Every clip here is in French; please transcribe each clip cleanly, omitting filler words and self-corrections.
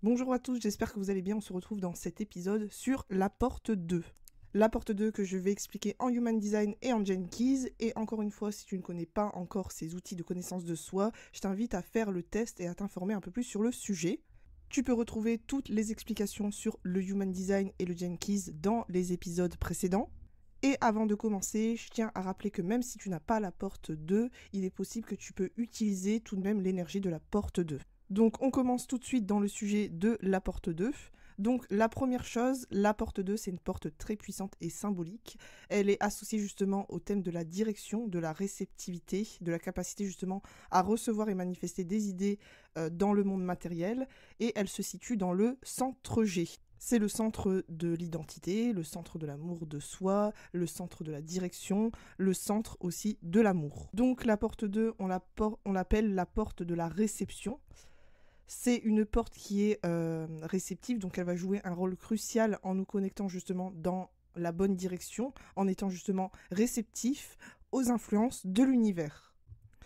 Bonjour à tous, j'espère que vous allez bien. On se retrouve dans cet épisode sur la porte 2. La porte 2 que je vais expliquer en Human Design et en Jenkins. Et encore une fois, si tu ne connais pas encore ces outils de connaissance de soi, je t'invite à faire le test et à t'informer un peu plus sur le sujet. Tu peux retrouver toutes les explications sur le Human Design et le Jenkins dans les épisodes précédents. Et avant de commencer, je tiens à rappeler que même si tu n'as pas la porte 2, il est possible que tu peux utiliser tout de même l'énergie de la porte 2. Donc on commence tout de suite dans le sujet de la porte 2. Donc la première chose, la porte 2, c'est une porte très puissante et symbolique. Elle est associée justement au thème de la direction, de la réceptivité, de la capacité justement à recevoir et manifester des idées dans le monde matériel. Et elle se situe dans le centre G. C'est le centre de l'identité, le centre de l'amour de soi, le centre de la direction, le centre aussi de l'amour. Donc la porte 2, on l'appelle la porte de la réception. C'est une porte qui est réceptive, donc elle va jouer un rôle crucial en nous connectant justement dans la bonne direction, en étant justement réceptif aux influences de l'univers.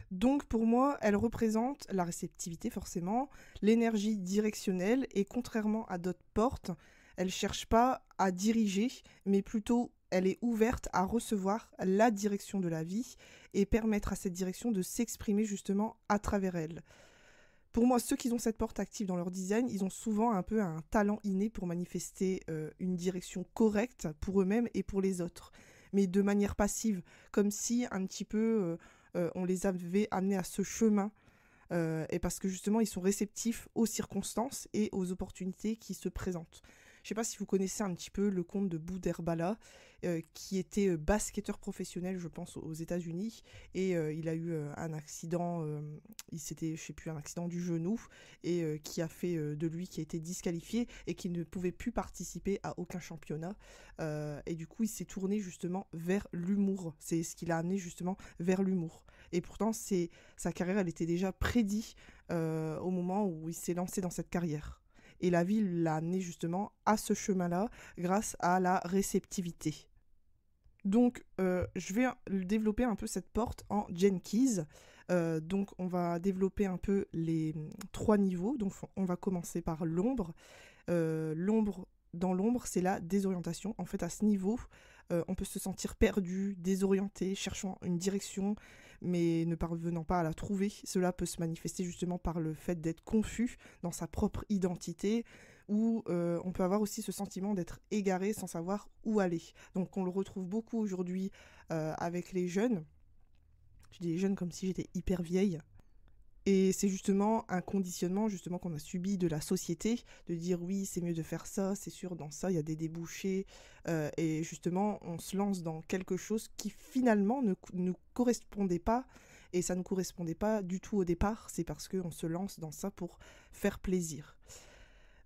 Donc pour moi, elle représente la réceptivité forcément, l'énergie directionnelle, et contrairement à d'autres portes, elle ne cherche pas à diriger, mais plutôt elle est ouverte à recevoir la direction de la vie et permettre à cette direction de s'exprimer justement à travers elle. Pour moi, ceux qui ont cette porte active dans leur design, ils ont souvent un peu un talent inné pour manifester une direction correcte pour eux-mêmes et pour les autres, mais de manière passive, comme si un petit peu on les avait amenés à ce chemin, et parce que justement ils sont réceptifs aux circonstances et aux opportunités qui se présentent. Je ne sais pas si vous connaissez un petit peu le conte de Bouderbala, qui était basketteur professionnel, je pense, aux États-Unis, et il a eu un accident, un accident du genou, et qui a fait de lui, qui a été disqualifié et qui ne pouvait plus participer à aucun championnat. Et du coup, il s'est tourné justement vers l'humour. C'est ce qui l'a amené justement vers l'humour. Et pourtant, sa carrière, elle était déjà prédite au moment où il s'est lancé dans cette carrière. Et la vie l'a amené justement à ce chemin-là grâce à la réceptivité. Donc, je vais développer un peu cette porte en Jenkins. Donc, on va développer un peu les 3 niveaux. Donc, on va commencer par l'ombre. Dans l'ombre, c'est la désorientation. En fait, à ce niveau, on peut se sentir perdu, désorienté, cherchant une direction, mais ne parvenant pas à la trouver. Cela peut se manifester justement par le fait d'être confus dans sa propre identité, ou on peut avoir aussi ce sentiment d'être égaré sans savoir où aller. Donc on le retrouve beaucoup aujourd'hui avec les jeunes. Je dis les jeunes comme si j'étais hyper vieille. Et c'est justement un conditionnement justement qu'on a subi de la société, de dire oui, c'est mieux de faire ça, c'est sûr, dans ça, il y a des débouchés. Et justement, on se lance dans quelque chose qui finalement ne nous correspondait pas. Et ça ne correspondait pas du tout au départ. C'est parce qu'on se lance dans ça pour faire plaisir.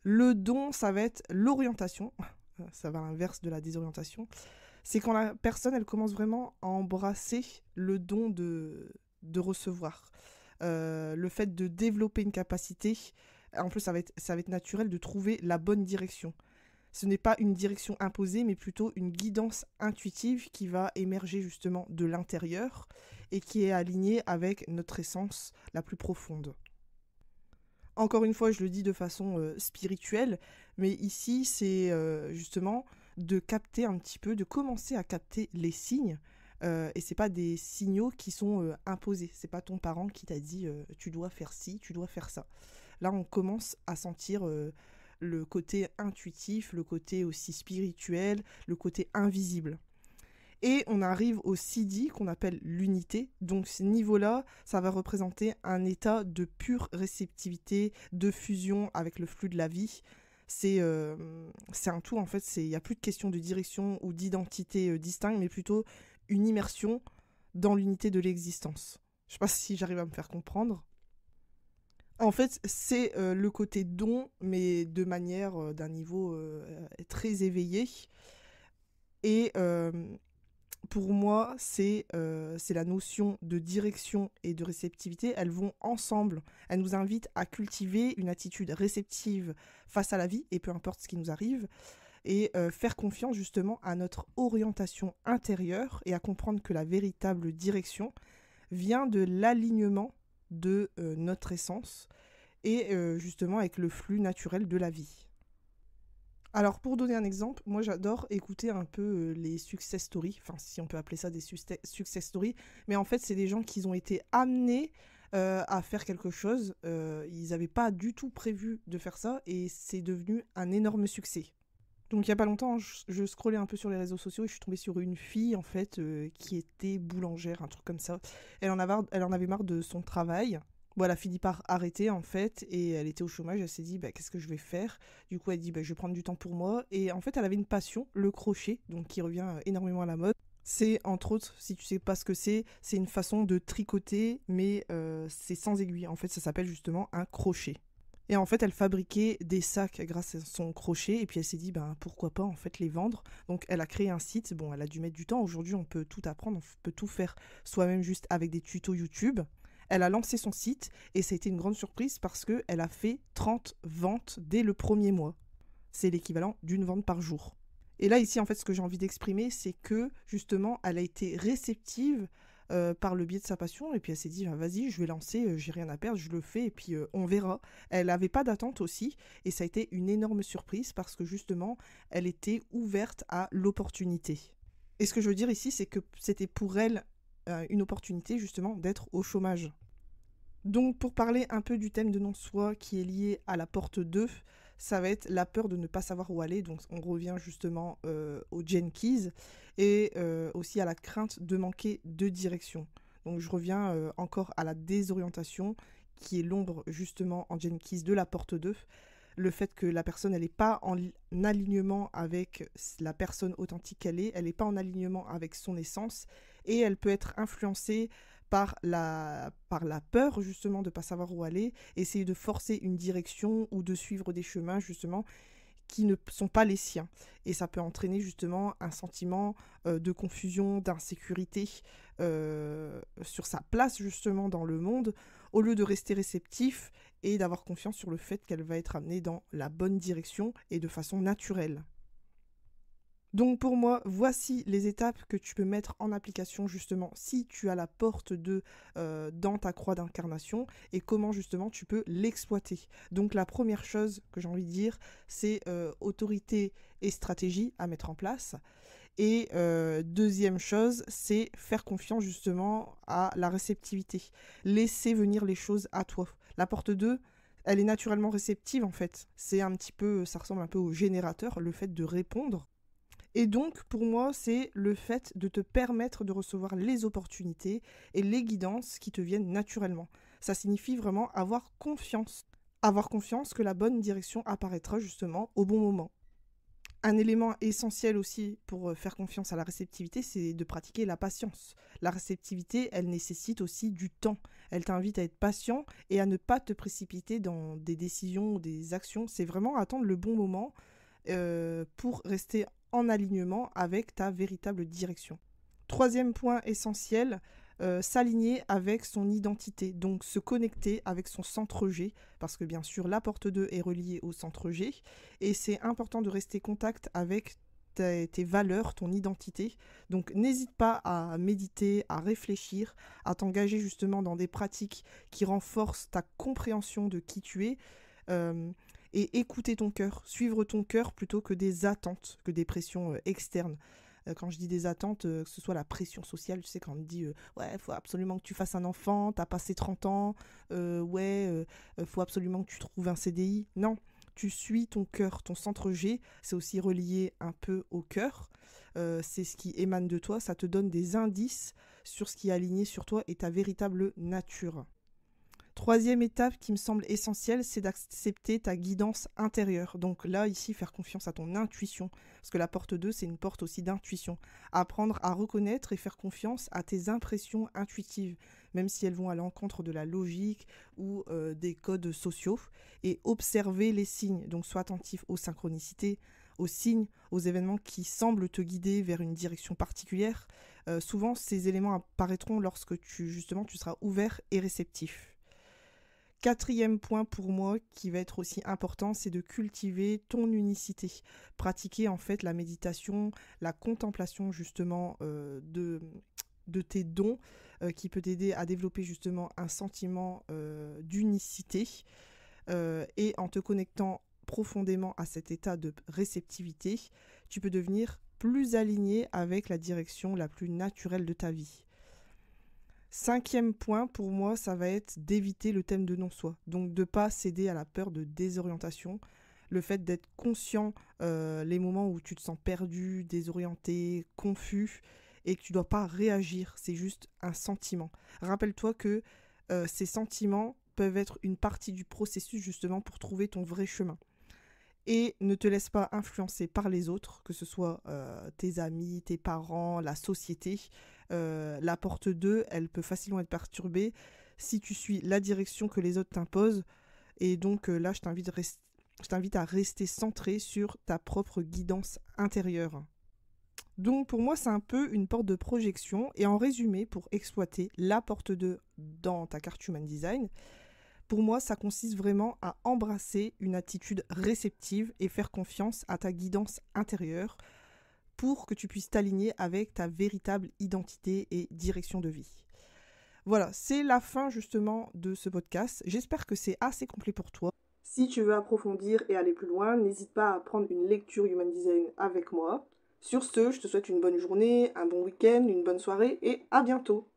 Le don, ça va être l'orientation. Ça va à l'inverse de la désorientation. C'est quand la personne, elle commence vraiment à embrasser le don de recevoir. Le fait de développer une capacité, en plus ça va être naturel de trouver la bonne direction. Ce n'est pas une direction imposée, mais plutôt une guidance intuitive qui va émerger justement de l'intérieur et qui est alignée avec notre essence la plus profonde. Encore une fois, je le dis de façon spirituelle, mais ici c'est justement de capter un petit peu, de commencer à capter les signes. Et c'est pas des signaux qui sont imposés. C'est pas ton parent qui t'a dit tu dois faire ci, tu dois faire ça. Là, on commence à sentir le côté intuitif, le côté aussi spirituel, le côté invisible. Et on arrive au CD qu'on appelle l'unité. Donc ce niveau-là, ça va représenter un état de pure réceptivité, de fusion avec le flux de la vie. C'est un tout en fait, il n'y a plus de question de direction ou d'identité distincte, mais plutôt une immersion dans l'unité de l'existence. Je ne sais pas si j'arrive à me faire comprendre. En fait, c'est le côté don, mais de manière d'un niveau très éveillé. Et pour moi, c'est la notion de direction et de réceptivité. Elles vont ensemble. Elles nous invitent à cultiver une attitude réceptive face à la vie, et peu importe ce qui nous arrive, et faire confiance justement à notre orientation intérieure et à comprendre que la véritable direction vient de l'alignement de notre essence et justement avec le flux naturel de la vie. Alors pour donner un exemple, moi j'adore écouter un peu les success stories, enfin si on peut appeler ça des success stories, mais en fait c'est des gens qui ont été amenés à faire quelque chose, ils n'avaient pas du tout prévu de faire ça et c'est devenu un énorme succès. Donc il y a pas longtemps, je scrollais un peu sur les réseaux sociaux et je suis tombée sur une fille en fait qui était boulangère, un truc comme ça. Elle en avait marre de son travail. Bon, elle a fini par arrêter en fait et elle était au chômage. Elle s'est dit bah, qu'est-ce que je vais faire. Du coup elle dit bah, je vais prendre du temps pour moi. Et en fait elle avait une passion, le crochet, donc qui revient énormément à la mode. C'est entre autres, si tu sais pas ce que c'est une façon de tricoter mais c'est sans aiguille. En fait ça s'appelle justement un crochet. Et en fait, elle fabriquait des sacs grâce à son crochet. Et puis elle s'est dit, ben, pourquoi pas en fait les vendre. Donc elle a créé un site. Bon, elle a dû mettre du temps. Aujourd'hui, on peut tout apprendre, on peut tout faire soi-même juste avec des tutos YouTube. Elle a lancé son site et ça a été une grande surprise parce qu'elle a fait 30 ventes dès le premier mois. C'est l'équivalent d'une vente par jour. Et là, ici, en fait, ce que j'ai envie d'exprimer, c'est que, justement, elle a été réceptive par le biais de sa passion. Et puis, elle s'est dit, ah, vas-y, je vais lancer, j'ai rien à perdre, je le fais, et puis on verra. Elle n'avait pas d'attente aussi. Et ça a été une énorme surprise parce que, justement, elle était ouverte à l'opportunité. Et ce que je veux dire ici, c'est que c'était pour elle une opportunité, justement, d'être au chômage. Donc, pour parler un peu du thème de non-soi qui est lié à la porte 2, ça va être la peur de ne pas savoir où aller. Donc, on revient justement au Gene Keys et aussi à la crainte de manquer de direction. Donc, je reviens encore à la désorientation qui est l'ombre justement en Gene Keys de la porte 2. Le fait que la personne, elle n'est pas en alignement avec la personne authentique qu'elle est, elle n'est pas en alignement avec son essence et elle peut être influencée par la peur justement de ne pas savoir où aller, essayer de forcer une direction ou de suivre des chemins justement qui ne sont pas les siens. Et ça peut entraîner justement un sentiment de confusion, d'insécurité sur sa place justement dans le monde, au lieu de rester réceptif et d'avoir confiance sur le fait qu'elle va être amenée dans la bonne direction et de façon naturelle. Donc pour moi, voici les étapes que tu peux mettre en application justement si tu as la porte 2 dans ta croix d'incarnation et comment justement tu peux l'exploiter. Donc la première chose que j'ai envie de dire, c'est autorité et stratégie à mettre en place. Et deuxième chose, c'est faire confiance justement à la réceptivité. Laisser venir les choses à toi. La porte 2, elle est naturellement réceptive en fait. C'est un petit peu, ça ressemble un peu au générateur, le fait de répondre. Et donc, pour moi, c'est le fait de te permettre de recevoir les opportunités et les guidances qui te viennent naturellement. Ça signifie vraiment avoir confiance. Avoir confiance que la bonne direction apparaîtra justement au bon moment. Un élément essentiel aussi pour faire confiance à la réceptivité, c'est de pratiquer la patience. La réceptivité, elle nécessite aussi du temps. Elle t'invite à être patient et à ne pas te précipiter dans des décisions ou des actions. C'est vraiment attendre le bon moment pour rester en alignement avec ta véritable direction. Troisième point essentiel, s'aligner avec son identité, donc se connecter avec son centre G, parce que bien sûr la porte 2 est reliée au centre G, et c'est important de rester en contact avec tes valeurs, ton identité. Donc n'hésite pas à méditer, à réfléchir, à t'engager justement dans des pratiques qui renforcent ta compréhension de qui tu es, et écouter ton cœur, suivre ton cœur plutôt que des attentes, que des pressions externes. Quand je dis des attentes, que ce soit la pression sociale, tu sais, quand on me dit ouais, il faut absolument que tu fasses un enfant, t'as passé 30 ans, faut absolument que tu trouves un CDI. Non, tu suis ton cœur, ton centre G, c'est aussi relié un peu au cœur. C'est ce qui émane de toi, ça te donne des indices sur ce qui est aligné sur toi et ta véritable nature. Troisième étape qui me semble essentielle, c'est d'accepter ta guidance intérieure. Donc là, ici, faire confiance à ton intuition. Parce que la porte 2, c'est une porte aussi d'intuition. Apprendre à reconnaître et faire confiance à tes impressions intuitives, même si elles vont à l'encontre de la logique ou des codes sociaux. Et observer les signes. Donc sois attentif aux synchronicités, aux signes, aux événements qui semblent te guider vers une direction particulière. Souvent, ces éléments apparaîtront lorsque tu seras ouvert et réceptif. Quatrième point pour moi qui va être aussi important, c'est de cultiver ton unicité. Pratiquer en fait la méditation, la contemplation justement de tes dons qui peut t'aider à développer justement un sentiment d'unicité. et en te connectant profondément à cet état de réceptivité, tu peux devenir plus aligné avec la direction la plus naturelle de ta vie. 5e point pour moi, ça va être d'éviter le thème de non-soi. Donc de ne pas céder à la peur de désorientation. Le fait d'être conscient les moments où tu te sens perdu, désorienté, confus et que tu ne dois pas réagir. C'est juste un sentiment. Rappelle-toi que ces sentiments peuvent être une partie du processus justement pour trouver ton vrai chemin. Et ne te laisse pas influencer par les autres, que ce soit tes amis, tes parents, la société. La porte 2, elle peut facilement être perturbée si tu suis la direction que les autres t'imposent. Et donc là, je t'invite à rester centré sur ta propre guidance intérieure. Donc pour moi, c'est un peu une porte de projection. Et en résumé, pour exploiter la porte 2 dans ta carte Human Design, pour moi, ça consiste vraiment à embrasser une attitude réceptive et faire confiance à ta guidance intérieure pour que tu puisses t'aligner avec ta véritable identité et direction de vie. Voilà, c'est la fin justement de ce podcast. J'espère que c'est assez complet pour toi. Si tu veux approfondir et aller plus loin, n'hésite pas à prendre une lecture Human Design avec moi. Sur ce, je te souhaite une bonne journée, un bon week-end, une bonne soirée et à bientôt.